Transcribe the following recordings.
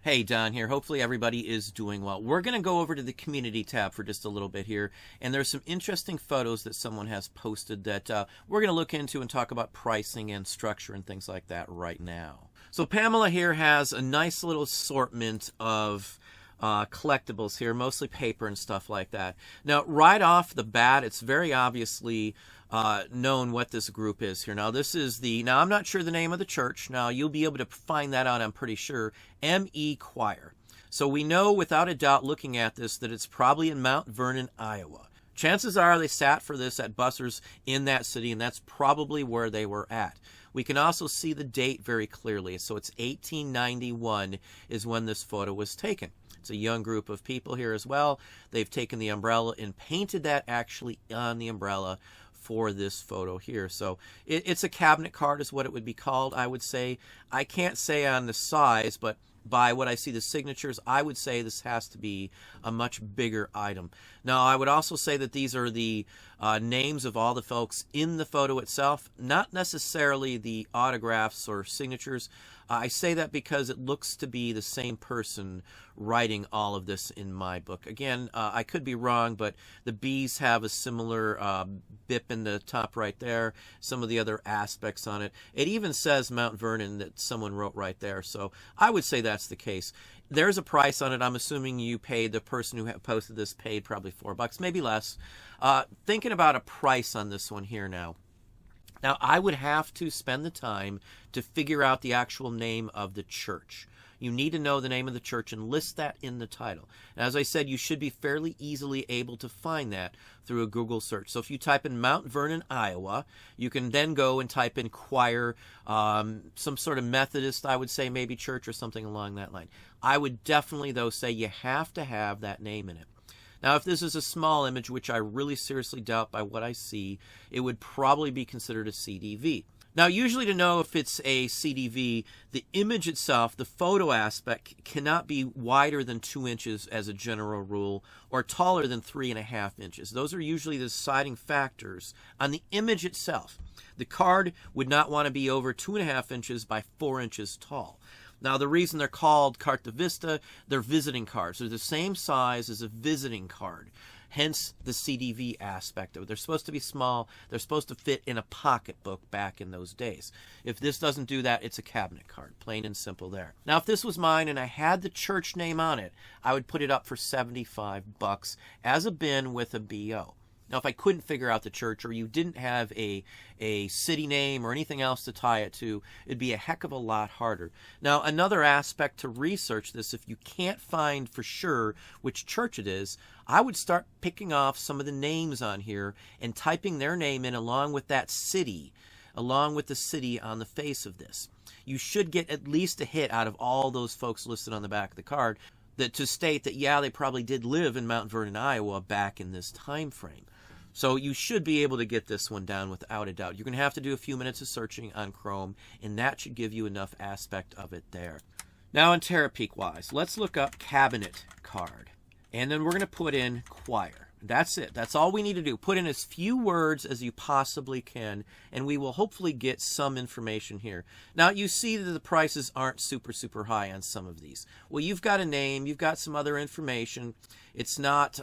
Hey, Don here. Hopefully everybody is doing well. We're going to go over to the community tab for just a little bit here, and there's some interesting photos that someone has posted that we're going to look into and talk about pricing and structure and things like that right now. So Pamela here has a nice little assortment of collectibles here, mostly paper and stuff like that. Now, right off the bat, it's very obviously known what this group is here. Now, this is now I'm not sure the name of the church. Now, you'll be able to find that out, I'm pretty sure. M.E. Choir. So we know without a doubt looking at this that it's probably in Mount Vernon, Iowa. Chances are they sat for this at Bussers in that city, and that's probably where they were at. We can also see the date very clearly. So it's 1891 is when this photo was taken. It's a young group of people here as well. They've taken the umbrella and painted that actually on the umbrella for this photo here. So it's a cabinet card is what it would be called, I would say. I can't say on the size, but by what I see the signatures, I would say this has to be a much bigger item. Now, I would also say that these are the names of all the folks in the photo itself, not necessarily the autographs or signatures. I say that because it looks to be the same person writing all of this in my book. Again, I could be wrong, but the B's have a similar bip in the top right there, some of the other aspects on it. It even says Mount Vernon that someone wrote right there, so I would say that's the case. There's a price on it. I'm assuming you paid, the person who posted this paid probably $4, maybe less. Thinking about a price on this one here now. Now, I would have to spend the time to figure out the actual name of the church. You need to know the name of the church and list that in the title. And as I said, you should be fairly easily able to find that through a Google search. So if you type in Mount Vernon, Iowa, you can then go and type in choir, some sort of Methodist, I would say, maybe church or something along that line. I would definitely, though, say you have to have that name in it. Now, if this is a small image, which I really seriously doubt by what I see, it would probably be considered a CDV. Now, usually to know if it's a CDV, the image itself, the photo aspect, cannot be wider than 2 inches as a general rule, or taller than 3.5 inches. Those are usually the deciding factors on the image itself. The card would not want to be over 2.5 inches by 4 inches tall. Now, the reason they're called Carta Vista, they're visiting cards. They're the same size as a visiting card, hence the CDV aspect of it. They're supposed to be small. They're supposed to fit in a pocketbook back in those days. If this doesn't do that, it's a cabinet card, plain and simple there. Now, if this was mine and I had the church name on it, I would put it up for $75 as a bin with a BO. Now, if I couldn't figure out the church or you didn't have a city name or anything else to tie it to, it'd be a heck of a lot harder. Now, another aspect to research this, if you can't find for sure which church it is, I would start picking off some of the names on here and typing their name in along with that city, along with the city on the face of this. You should get at least a hit out of all those folks listed on the back of the card that to state that, yeah, they probably did live in Mount Vernon, Iowa back in this time frame. So you should be able to get this one down without a doubt. You're going to have to do a few minutes of searching on Chrome, and that should give you enough aspect of it there. Now, in Terapeak-wise, let's look up cabinet card. And then we're going to put in choir. That's it. That's all we need to do. Put in as few words as you possibly can, and we will hopefully get some information here. Now, you see that the prices aren't super high on some of these. Well, you've got a name. You've got some other information. It's not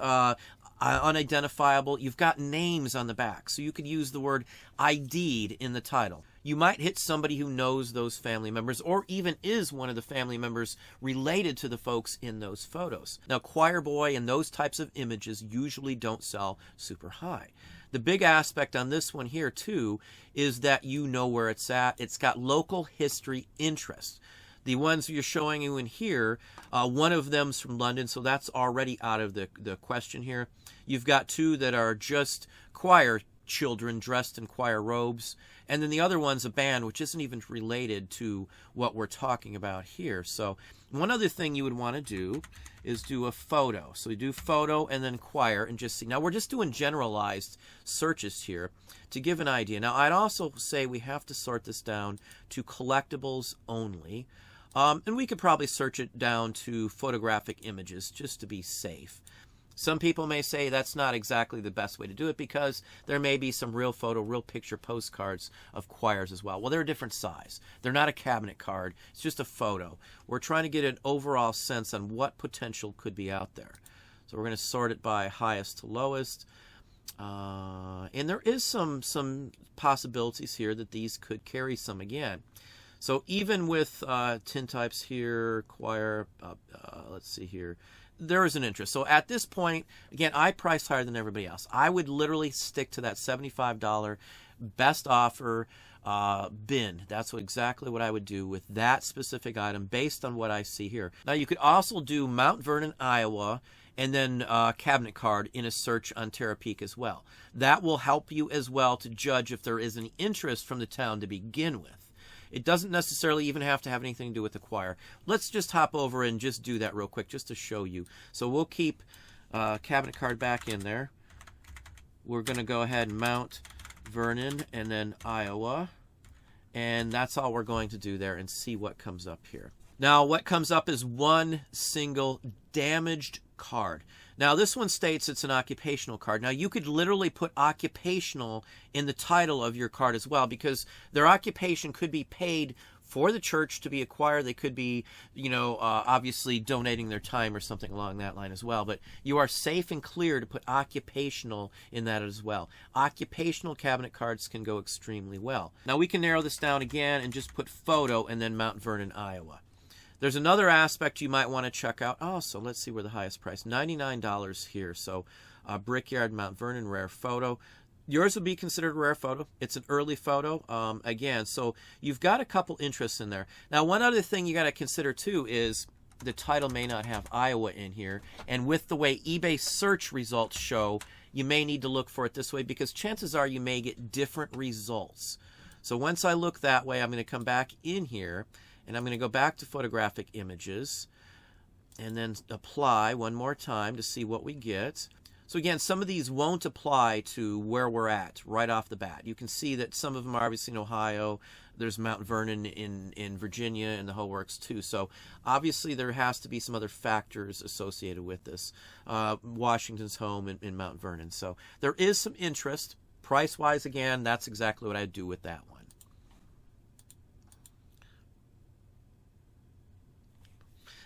unidentifiable. You've got names on the back, so you could use the word ID'd in the title. You might hit somebody who knows those family members or even is one of the family members related to the folks in those photos. Now, Choir Boy and those types of images usually don't sell super high. The big aspect on this one here, too, is that you know where it's at. It's got local history interest. The ones you're showing you in here, one of them's from London, so that's already out of the question here. You've got two that are just choir children dressed in choir robes, and then the other one's a band, which isn't even related to what we're talking about here. So one other thing you would want to do is do a photo. So you do photo and then choir and just see. Now, we're just doing generalized searches here to give an idea. Now, I'd also say we have to sort this down to collectibles only. And we could probably search it down to photographic images just to be safe. Some people may say that's not exactly the best way to do it because there may be some real photo, real picture postcards of choirs as well. Well, they're a different size. They're not a cabinet card. It's just a photo. We're trying to get an overall sense on what potential could be out there. So we're going to sort it by highest to lowest. And there is some possibilities here that these could carry some again. So even with tintypes here, choir, let's see here, there is an interest. So at this point, again, I priced higher than everybody else. I would literally stick to that $75 best offer bin. That's exactly what I would do with that specific item based on what I see here. Now you could also do Mount Vernon, Iowa, and then cabinet card in a search on Terapeak as well. That will help you as well to judge if there is any interest from the town to begin with. It doesn't necessarily even have to have anything to do with the choir. Let's just hop over and just do that real quick just to show you. So we'll keep cabinet card back in there. We're going to go ahead and Mount Vernon and then Iowa. And that's all we're going to do there and see what comes up here. Now what comes up is one single damaged card. Now this one states it's an occupational card. Now you could literally put occupational in the title of your card as well because their occupation could be paid for the church to be a choir. They could be, obviously donating their time or something along that line as well. But you are safe and clear to put occupational in that as well. Occupational cabinet cards can go extremely well. Now we can narrow this down again and just put photo and then Mount Vernon, Iowa. There's another aspect you might want to check out. Oh, so let's see where the highest price. $99 here. So Brickyard, Mount Vernon, rare photo. Yours would be considered a rare photo. It's an early photo. Again, so you've got a couple interests in there. Now, one other thing you got to consider too is the title may not have Iowa in here. And with the way eBay search results show, you may need to look for it this way because chances are you may get different results. So once I look that way, I'm going to come back in here. And I'm going to go back to photographic images and then apply one more time to see what we get. So again, some of these won't apply to where we're at right off the bat. You can see that some of them are obviously in Ohio. There's Mount Vernon in Virginia and the whole works too. So obviously there has to be some other factors associated with this. Washington's home in Mount Vernon. So there is some interest. Price-wise, again, that's exactly what I'd do with that one.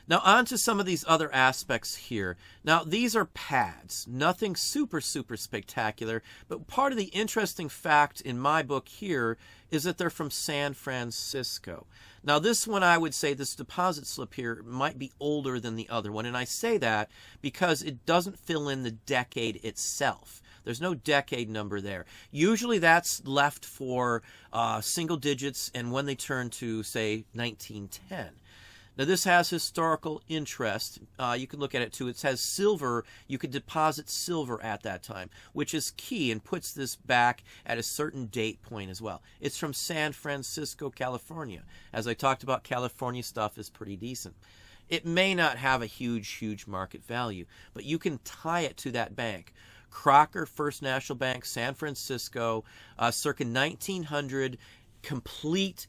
Now on to some of these other aspects here. Now these are pads, nothing super spectacular, but part of the interesting fact in my book here is that they're from San Francisco. Now this one, I would say this deposit slip here might be older than the other one, and I say that because it doesn't fill in the decade itself. There's no decade number there. Usually that's left for single digits and when they turn to, say, 1910. Now this has historical interest. You can look at it too. It says silver. You could deposit silver at that time, which is key and puts this back at a certain date point as well. It's from San Francisco, California. As I talked about, California stuff is pretty decent. It may not have a huge market value, but you can tie it to that bank. Crocker First National Bank, San Francisco, circa 1900, complete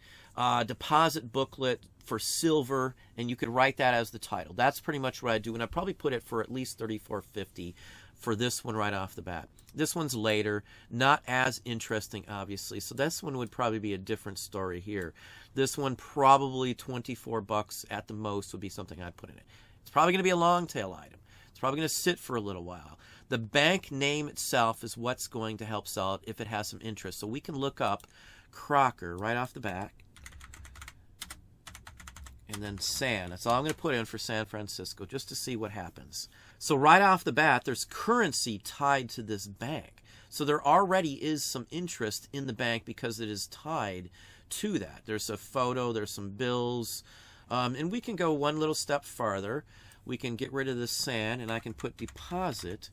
deposit booklet for silver, and you could write that as the title. That's pretty much what I do, and I probably put it for at least $34.50 for this one right off the bat. This one's later, not as interesting, obviously, so this one would probably be a different story here. This one, probably $24 at the most would be something I'd put in it. It's probably going to be a long tail item. It's probably going to sit for a little while. The bank name itself is what's going to help sell it if it has some interest. So we can look up Crocker right off the bat. And then San. That's all I'm going to put in for San Francisco just to see what happens. So right off the bat, there's currency tied to this bank. So there already is some interest in the bank because it is tied to that. There's a photo, there's some bills. And we can go one little step farther. We can get rid of the San, and I can put deposit,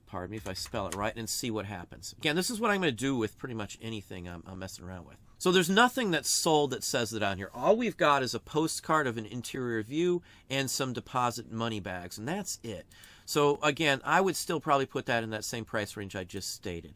pardon me if I spell it right, and see what happens. Again, this is what I'm going to do with pretty much anything I'm messing around with. So there's nothing that's sold that says it on here. All we've got is a postcard of an interior view and some deposit money bags, and that's it. So again, I would still probably put that in that same price range I just stated.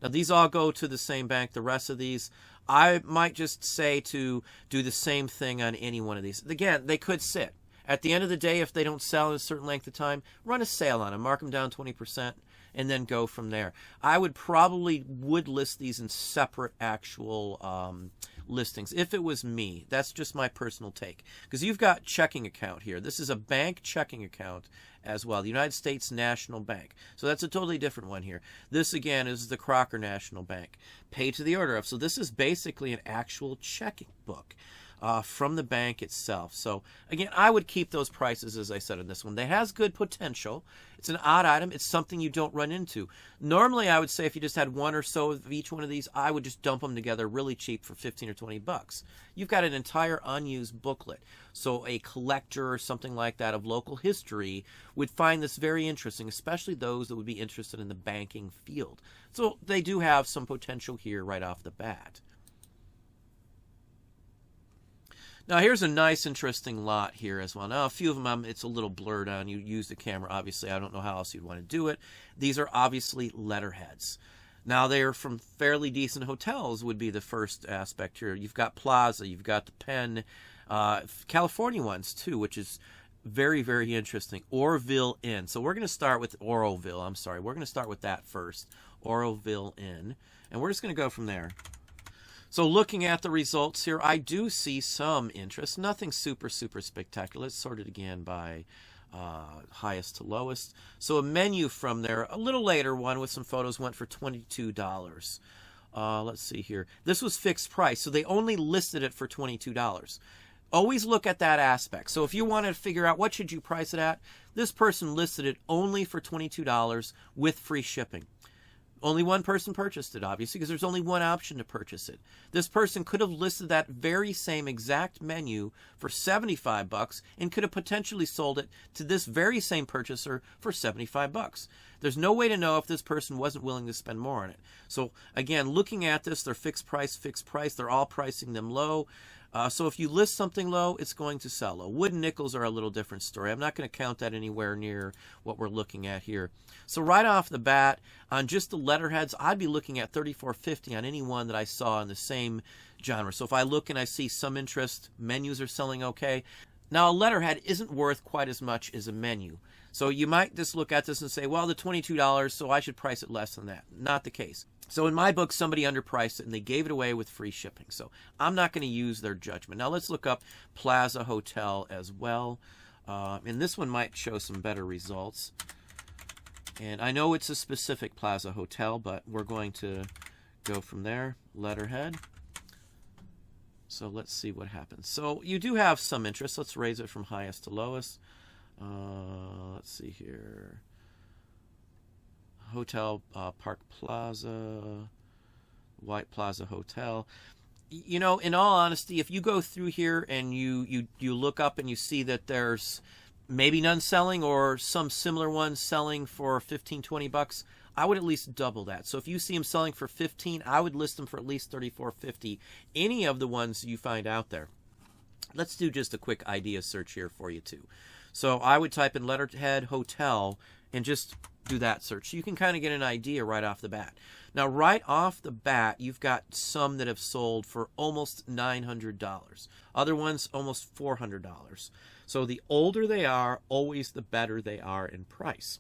Now these all go to the same bank. The rest of these, I might just say to do the same thing on any one of these. Again, they could sit. At the end of the day, if they don't sell in a certain length of time, run a sale on them, mark them down 20%, and then go from there. I would probably list these in separate actual listings if it was me. That's just my personal take, because you've got checking account here. This is a bank checking account as well, the United States National Bank. So that's a totally different one here. This again is the Crocker National Bank, paid to the order of. So this is basically an actual checking book from the bank itself. So again, I would keep those prices as I said in this one. That has good potential. It's an odd item. It's something you don't run into. Normally, I would say if you just had one or so of each one of these, I would just dump them together really cheap for 15 or 20 bucks. You've got an entire unused booklet. So a collector or something like that of local history would find this very interesting, especially those that would be interested in the banking field. So they do have some potential here right off the bat. Now here's a nice interesting lot here as well. Now a few of them it's a little blurred on. You use the camera, obviously. I don't know how else you'd want to do it. These are obviously letterheads. Now they are from fairly decent hotels would be the first aspect here. You've got Plaza, you've got the Penn, California ones too, which is very, very interesting. Oroville Inn. So we're going to start with Oroville. I'm sorry. We're going to start with that first. Oroville Inn. And we're just going to go from there. So looking at the results here, I do see some interest. Nothing super, super spectacular. Let's sort it again by highest to lowest. So a menu from there, a little later one with some photos went for $22. Let's see here. This was fixed price, so they only listed it for $22. Always look at that aspect. So if you want to figure out what should you price it at, this person listed it only for $22 with free shipping. Only one person purchased it, obviously, because there's only one option to purchase it. This person could have listed that very same exact menu for 75 bucks and could have potentially sold it to this very same purchaser for 75 bucks. There's no way to know if this person wasn't willing to spend more on it. So again, looking at this, they're fixed price. They're all pricing them low. So if you list something low, it's going to sell low. Wooden nickels are a little different story. I'm not going to count that anywhere near what we're looking at here. So right off the bat, on just the letterheads, I'd be looking at $34.50 on any one that I saw in the same genre. So if I look and I see some interest, menus are selling okay. Now, a letterhead isn't worth quite as much as a menu. So you might just look at this and say, well, the $22, so I should price it less than that. Not the case. So in my book, somebody underpriced it and they gave it away with free shipping. So I'm not going to use their judgment. Now let's look up Plaza Hotel as well. And this one might show some better results. And I know it's a specific Plaza Hotel, but we're going to go from there. Letterhead. So let's see what happens. So you do have some interest. Let's raise it from highest to lowest. Let's see here. Hotel Park Plaza, White Plaza Hotel. You know, in all honesty, if you go through here and you look up and you see that there's maybe none selling or some similar ones selling for 15, 20 bucks, I would at least double that. So if you see them selling for 15, I would list them for at least $34.50. Any of the ones you find out there. Let's do just a quick idea search here for you too. So I would type in letterhead hotel and just do that search. So you can kind of get an idea right off the bat. Now, right off the bat, you've got some that have sold for almost $900. Other ones, almost $400. So the older they are, always the better they are in price.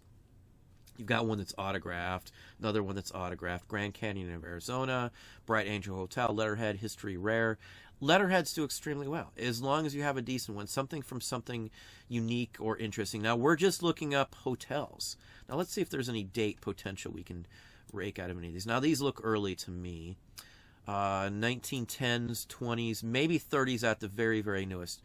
You've got one that's autographed, another one that's autographed, Grand Canyon of Arizona, Bright Angel Hotel, letterhead, history rare. Letterheads do extremely well, as long as you have a decent one, something from something unique or interesting. Now, we're just looking up hotels. Now, let's see if there's any date potential we can rake out of any of these. Now, these look early to me. 1910s, 20s, maybe 30s at the very, very newest.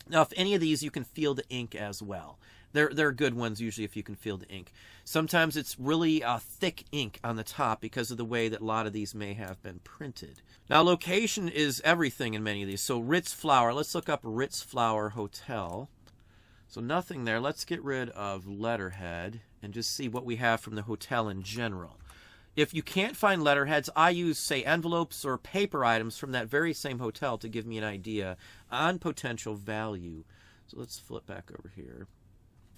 Now, if any of these, you can feel the ink as well. They're good ones usually if you can feel the ink. Sometimes it's really thick ink on the top because of the way that a lot of these may have been printed. Now, location is everything in many of these. So Ritz Flower, let's look up Ritz Flower Hotel. So nothing there. Let's get rid of letterhead and just see what we have from the hotel in general. If you can't find letterheads, I use, say, envelopes or paper items from that very same hotel to give me an idea on potential value. So let's flip back over here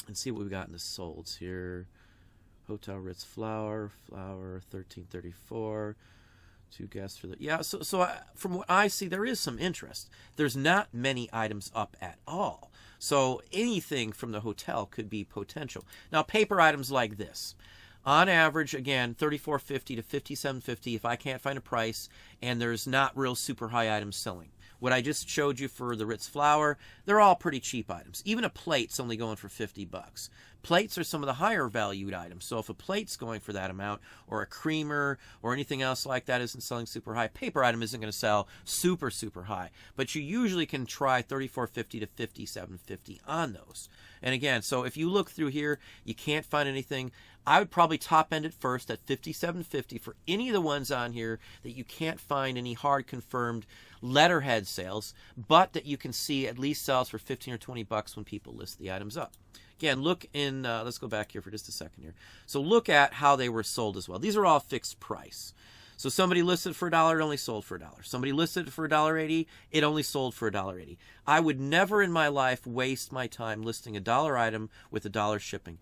and see what we got in the solds here. Hotel Ritz Flower, 1334, Two guests for the from what I see, there is some interest. There's not many items up at all, so anything from the hotel could be potential. Now, paper items like this, on average, again, $34.50 to $57.50 if I can't find a price and there's not real super high items selling. What I just showed you for the Ritz flour, they're all pretty cheap items. Even a plate's only going for 50 bucks. Plates are some of the higher valued items. So if a plate's going for that amount, or a creamer, or anything else like that isn't selling super high, paper item isn't going to sell super, super high. But you usually can try $34.50 to $57.50 on those. And again, so if you look through here, you can't find anything. I would probably top end it first at $57.50 for any of the ones on here that you can't find any hard confirmed letterhead sales, but that you can see at least sells for 15 or 20 bucks when people list the items up. Again, look in, let's go back here for just a second here. So look at how they were sold as well. These are all fixed price. So somebody listed for $1, it only sold for $1. Somebody listed for $1.80, it only sold for $1.80. I would never in my life waste my time listing a $1 item with $1 shipping.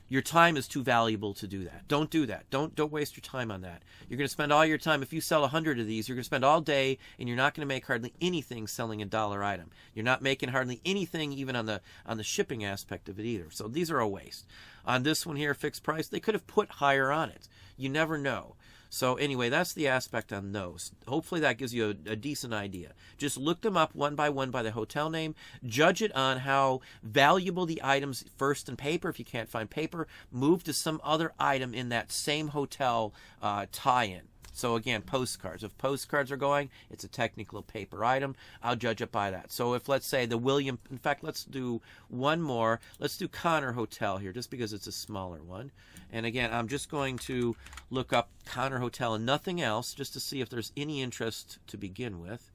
Your time is too valuable to do that. Don't do that. Don't waste your time on that. You're going to spend all your time. If you sell 100 of these, you're going to spend all day, and you're not going to make hardly anything selling a $1 item. You're not making hardly anything even on the shipping aspect of it either. So these are a waste. On this one here, fixed price, they could have put higher on it. You never know. So anyway, that's the aspect on those. Hopefully that gives you a decent idea. Just look them up one by the hotel name. Judge it on how valuable the items first in paper. If you can't find paper, move to some other item in that same hotel tie-in. So again, postcards. If postcards are going, it's a technical paper item. I'll judge it by that. So if, let's say, the William, in fact, let's do one more. Let's do Connor Hotel here, just because it's a smaller one. And again, I'm just going to look up Connor Hotel and nothing else, just to see if there's any interest to begin with.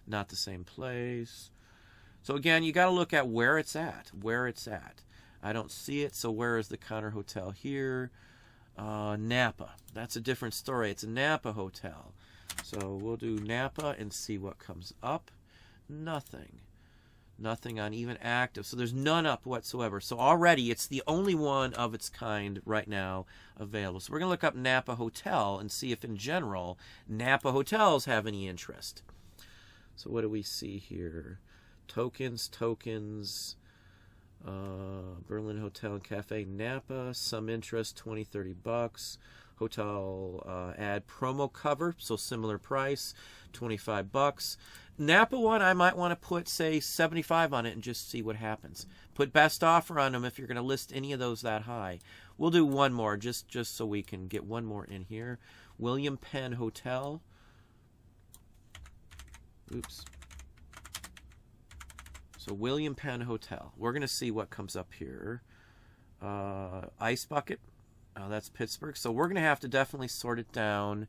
Not the same place. So again, you got to look at where it's at. I don't see it, so where is the Connor Hotel here? Napa. That's a different story. It's a Napa hotel. So we'll do Napa and see what comes up. Nothing. Nothing on even active. So there's none up whatsoever. So already it's the only one of its kind right now available. So we're going to look up Napa Hotel and see if in general Napa hotels have any interest. So what do we see here? Tokens. Berlin Hotel and Cafe Napa, some interest, 20, 30 bucks. Hotel ad promo cover, so similar price, 25 bucks. Napa one, I might want to put, say, 75 on it and just see what happens. Put best offer on them if you're going to list any of those that high. We'll do one more just so we can get one more in here. William Penn Hotel. Oops. So William Penn Hotel. We're going to see what comes up here. Ice Bucket. That's Pittsburgh. So we're going to have to definitely sort it down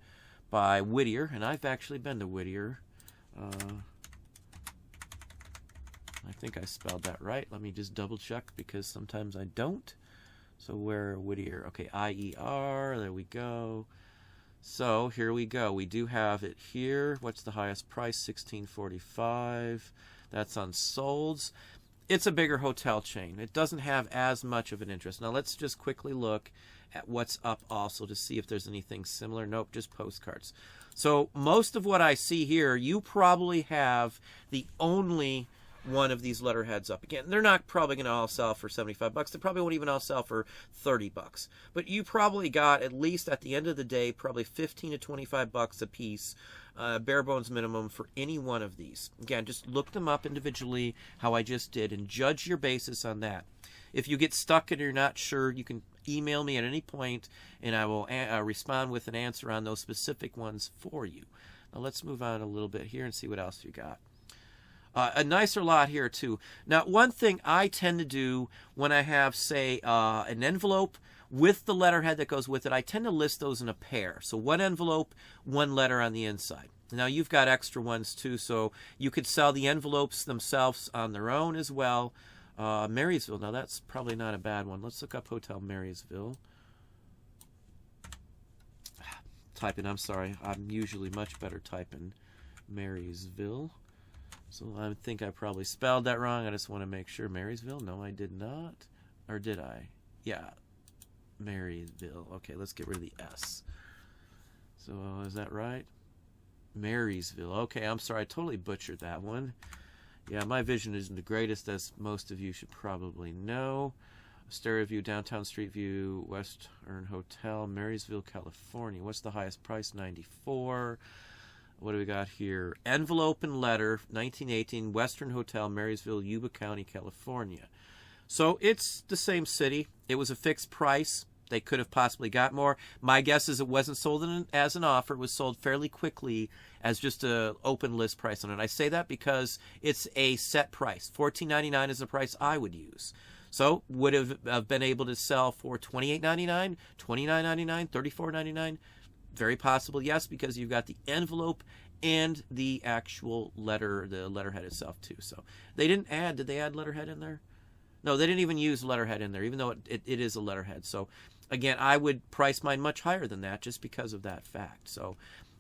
by Whittier. And I've actually been to Whittier. I think I spelled that right. Let me just double check because sometimes I don't. So where Whittier? Okay, IER. There we go. So here we go. We do have it here. What's the highest price? $16.45. That's on Solds. It's a bigger hotel chain. It doesn't have as much of an interest. Now let's just quickly look at what's up also to see if there's anything similar. Nope, just postcards. So most of what I see here, you probably have the only one of these letterheads up. Again, they're not probably going to all sell for 75 bucks. They probably won't even all sell for 30 bucks. But you probably got, at least at the end of the day, probably 15 to 25 bucks a piece, bare bones minimum for any one of these. Again, just look them up individually, how I just did, and judge your basis on that. If you get stuck and you're not sure, you can email me at any point, and I will respond with an answer on those specific ones for you. Now let's move on a little bit here and see what else you got. A nicer lot here too. Now, one thing I tend to do when I have, say, an envelope with the letterhead that goes with it, I tend to list those in a pair. So one envelope, one letter on the inside. Now, you've got extra ones too, so you could sell the envelopes themselves on their own as well. Marysville, now that's probably not a bad one. Let's look up Hotel Marysville. Typing, I'm sorry. I'm usually much better typing Marysville. So I think I probably spelled that wrong. I just want to make sure. Marysville? No, I did not. Or did I? Yeah. Marysville. Okay, let's get rid of the S. So is that right? Marysville. Okay, I'm sorry. I totally butchered that one. Yeah, my vision isn't the greatest, as most of you should probably know. Stereo View, Downtown Street View, Western Hotel, Marysville, California. What's the highest price? 94. What do we got here? Envelope and letter, 1918, Western Hotel, Marysville, Yuba County, California. So it's the same city. It was a fixed price. They could have possibly got more. My guess is it wasn't sold as an offer. It was sold fairly quickly as just an open list price on it. I say that because it's a set price. $14.99 is the price I would use. So would have been able to sell for $28.99, $29.99, $34.99? Very possible, yes, because you've got the envelope and the actual letter, the letterhead itself too. So they didn't add, did they add letterhead in there? No, they didn't even use letterhead in there, even though it is a letterhead. So again, I would price mine much higher than that just because of that fact. So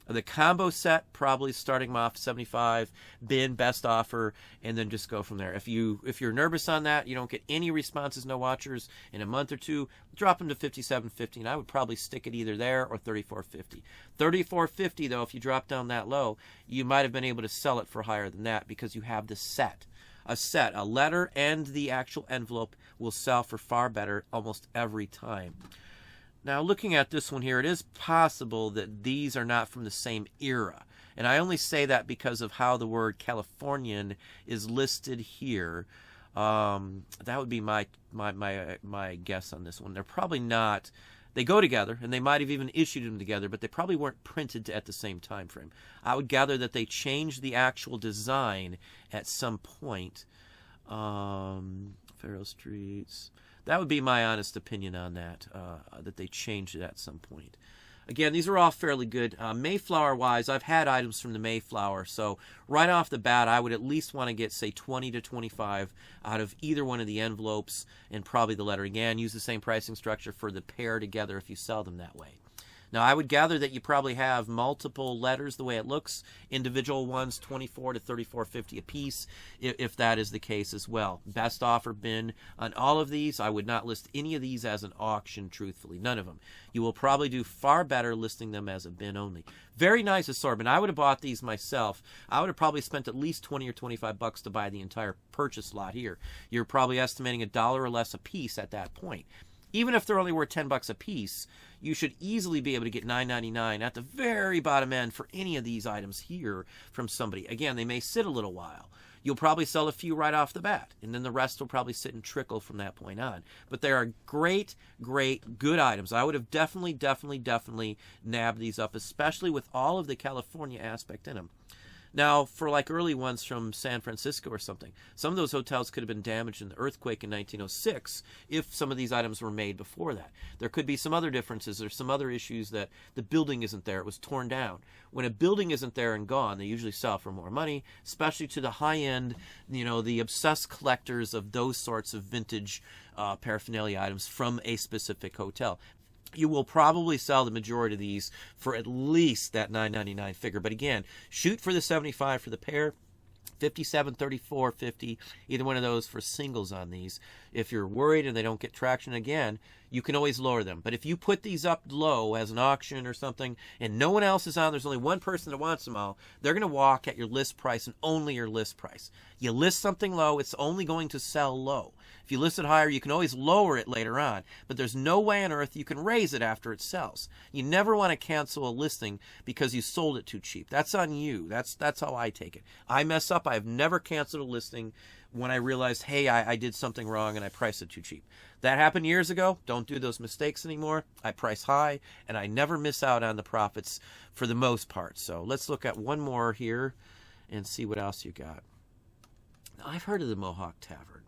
the combo set, probably starting off 75, bin, best offer, and then just go from there. If you're nervous on that, you don't get any responses, no watchers in a month or two, drop them to 57.50, and I would probably stick it either there or 34.50. 34.50 though, if you drop down that low, you might have been able to sell it for higher than that because you have the set. A letter and the actual envelope will sell for far better almost every time. Now, looking at this one here, it is possible that these are not from the same era. And I only say that because of how the word Californian is listed here. That would be my guess on this one. They're probably not. They go together, and they might have even issued them together, but they probably weren't printed at the same time frame. I would gather that they changed the actual design at some point. Faro Streets. That would be my honest opinion on that, that they changed it at some point. Again, these are all fairly good. Mayflower-wise, I've had items from the Mayflower, so right off the bat, I would at least want to get, say, 20 to 25 out of either one of the envelopes and probably the letter. Again, use the same pricing structure for the pair together if you sell them that way. Now, I would gather that you probably have multiple letters the way it looks, individual ones, 24 to 34.50 a piece, if that is the case as well. Best offer bin on all of these. I would not list any of these as an auction, truthfully. None of them. You will probably do far better listing them as a bin only. Very nice assortment. I would have bought these myself. I would have probably spent at least 20 or 25 bucks to buy the entire purchase lot here. You're probably estimating $1 or less a piece at that point. Even if they're only worth 10 bucks a piece, you should easily be able to get $9.99 at the very bottom end for any of these items here from somebody. Again, they may sit a little while. You'll probably sell a few right off the bat, and then the rest will probably sit and trickle from that point on. But they are great, great, good items. I would have definitely nabbed these up, especially with all of the California aspect in them. Now, for like early ones from San Francisco or something, some of those hotels could have been damaged in the earthquake in 1906 if some of these items were made before that. There could be some other differences. There's some other issues that the building isn't there. It was torn down. When a building isn't there and gone, they usually sell for more money, especially to the high-end, the obsessed collectors of those sorts of vintage paraphernalia items from a specific hotel. You will probably sell the majority of these for at least that $9.99 figure. But again, shoot for the 75 for the pair, 57, 34, 50, either one of those for singles on these. If you're worried and they don't get traction again, you can always lower them. But if you put these up low as an auction or something and no one else is on, there's only one person that wants them all, they're going to walk at your list price and only your list price. You list something low, it's only going to sell low. If you list it higher, you can always lower it later on, but there's no way on earth you can raise it after it sells. You never want to cancel a listing because you sold it too cheap. That's on you. That's how I take it. I mess up. I've never canceled a listing when I realized, hey, I did something wrong and I priced it too cheap. That happened years ago. Don't do those mistakes anymore. I price high and I never miss out on the profits for the most part. So let's look at one more here and see what else you got. Now, I've heard of the Mohawk Tavern.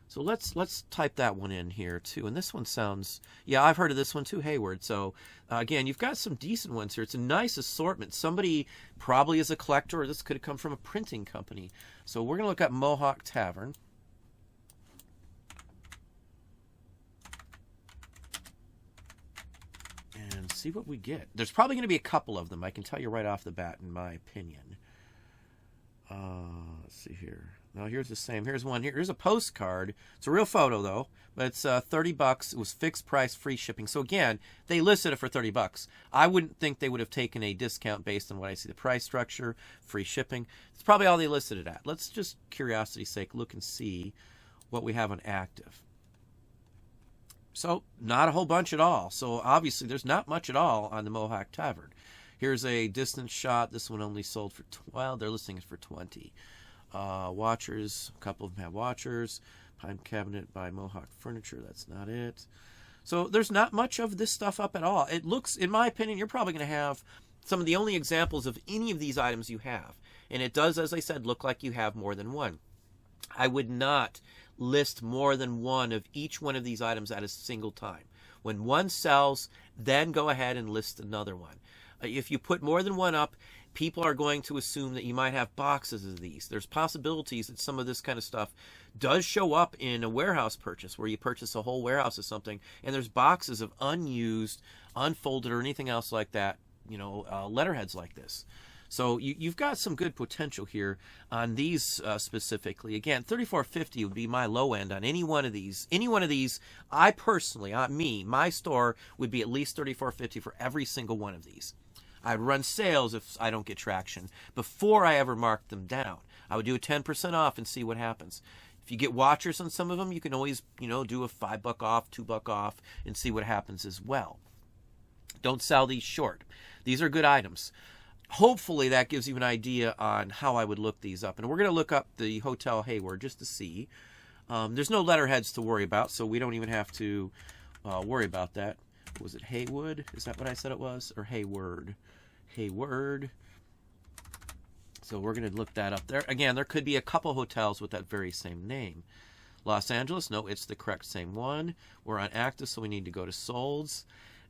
So let's type that one in here too. And this one sounds, yeah, I've heard of this one too, Hayward. So again, you've got some decent ones here. It's a nice assortment. Somebody probably is a collector, or this could have come from a printing company. So we're going to look at Mohawk Tavern. And see what we get. There's probably going to be a couple of them. I can tell you right off the bat, in my opinion. Let's see here. Now here's the same. Here's one here. Here's a postcard. It's a real photo though, but it's $30. It was fixed price, free shipping. So again, they listed it for $30. I wouldn't think they would have taken a discount based on what I see. The price structure, free shipping. It's probably all they listed it at. Let's just, curiosity's sake, look and see what we have on active. So not a whole bunch at all. So obviously there's not much at all on the Mohawk Tavern. Here's a distance shot. This one only sold for, well, they're listing it for 20. Watchers, a couple of them have watchers. Pine cabinet by Mohawk Furniture, that's not it. So there's not much of this stuff up at all. It looks, in my opinion, you're probably going to have some of the only examples of any of these items you have. And it does, as I said, look like you have more than one. I would not list more than one of each one of these items at a single time. When one sells, then go ahead and list another one. If you put more than one up, people are going to assume that you might have boxes of these. There's possibilities that some of this kind of stuff does show up in a warehouse purchase where you purchase a whole warehouse of something and there's boxes of unused, unfolded, or anything else like that, you know, letterheads like this. So you've got some good potential here on these specifically. Again, $34.50 would be my low end on any one of these. Any one of these, I personally, my store would be at least $34.50 for every single one of these. I'd run sales if I don't get traction before I ever mark them down. I would do a 10% off and see what happens. If you get watchers on some of them, you can always, you know, do a $5 off, $2 off, and see what happens as well. Don't sell these short. These are good items. Hopefully that gives you an idea on how I would look these up. And we're going to look up the Hotel Hayward just to see. There's no letterheads to worry about, so we don't even have to worry about that. Was it Haywood? Is that what I said it was? Or Hayward? Hayward. So we're going to look that up there. Again, there could be a couple hotels with that very same name. Los Angeles, no, it's the correct same one. We're on active, so we need to go to solds.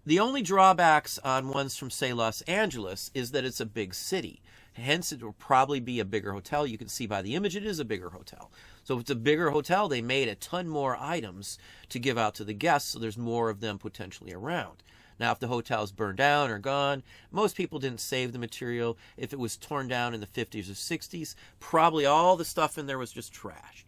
The only drawbacks on ones from, say, Los Angeles is that it's a big city. Hence, it will probably be a bigger hotel. You can see by the image it is a bigger hotel. So if it's a bigger hotel, they made a ton more items to give out to the guests, so there's more of them potentially around. Now, if the hotel is burned down or gone, most people didn't save the material. If it was torn down in the 50s or 60s, probably all the stuff in there was just trashed.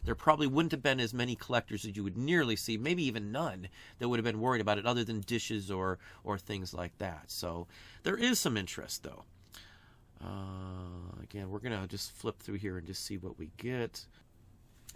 There probably wouldn't have been as many collectors as you would nearly see, maybe even none, that would have been worried about it other than dishes or things like that. So there is some interest, though. Again, we're going to just flip through here and just see what we get.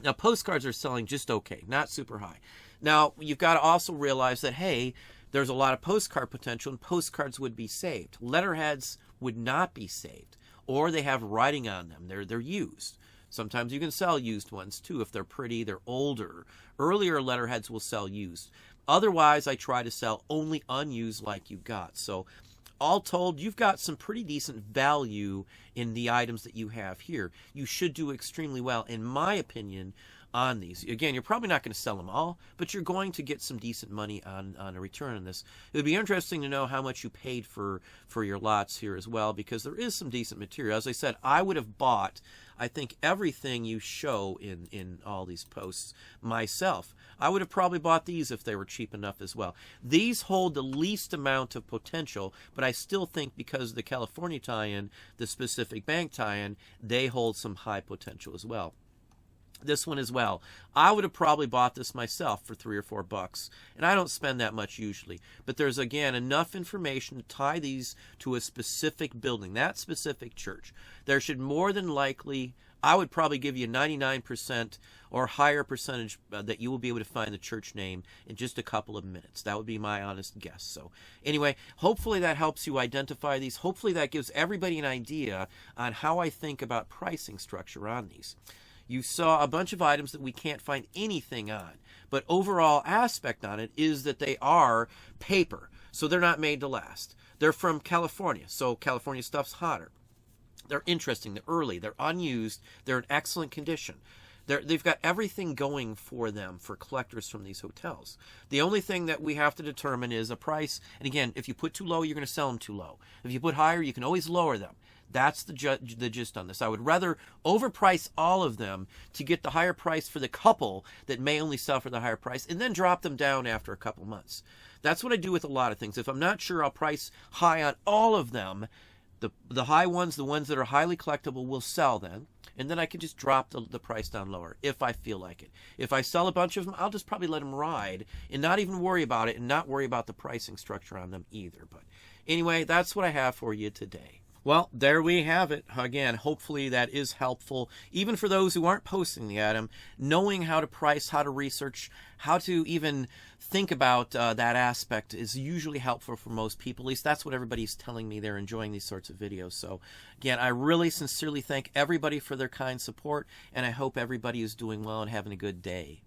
Now, postcards are selling just okay, not super high. Now, you've got to also realize that, hey, there's a lot of postcard potential, and postcards would be saved. Letterheads would not be saved, or they have writing on them. They're used. Sometimes you can sell used ones, too, if they're pretty, they're older. Earlier letterheads will sell used. Otherwise, I try to sell only unused like you got. So all told, you've got some pretty decent value in the items that you have here. You should do extremely well, in my opinion, on these. Again, you're probably not going to sell them all, but you're going to get some decent money on a return on this. It would be interesting to know how much you paid for your lots here as well, because there is some decent material. As I said, I would have bought, I think, everything you show in all these posts myself. I would have probably bought these if they were cheap enough as well. These hold the least amount of potential, but I still think because of the California tie-in, the specific bank tie-in, they hold some high potential as well. This one as well. I would have probably bought this myself for $3 or $4, and I don't spend that much usually. But there's, again, enough information to tie these to a specific building, that specific church. There should more than likely, I would probably give you 99% or higher percentage that you will be able to find the church name in just a couple of minutes. That would be my honest guess. So anyway, hopefully that helps you identify these. Hopefully that gives everybody an idea on how I think about pricing structure on these. You saw a bunch of items that we can't find anything on, but overall aspect on it is that they are paper, so they're not made to last. They're from California, so California stuff's hotter. They're interesting, they're early, they're unused, they're in excellent condition. They've got everything going for them for collectors from these hotels. The only thing that we have to determine is a price, and again, if you put too low, you're going to sell them too low. If you put higher, you can always lower them. That's the gist on this. I would rather overprice all of them to get the higher price for the couple that may only sell for the higher price and then drop them down after a couple months. That's what I do with a lot of things. If I'm not sure, I'll price high on all of them The high ones, the ones that are highly collectible, will sell then. And then I can just drop the price down lower if I feel like it. If I sell a bunch of them, I'll just probably let them ride and not even worry about it and not worry about the pricing structure on them either. But anyway, that's what I have for you today. Well, there we have it. Again, hopefully that is helpful, even for those who aren't posting the item. Knowing how to price, how to research, how to even think about that aspect is usually helpful for most people. At least that's what everybody's telling me. They're enjoying these sorts of videos. So again, I really sincerely thank everybody for their kind support, and I hope everybody is doing well and having a good day.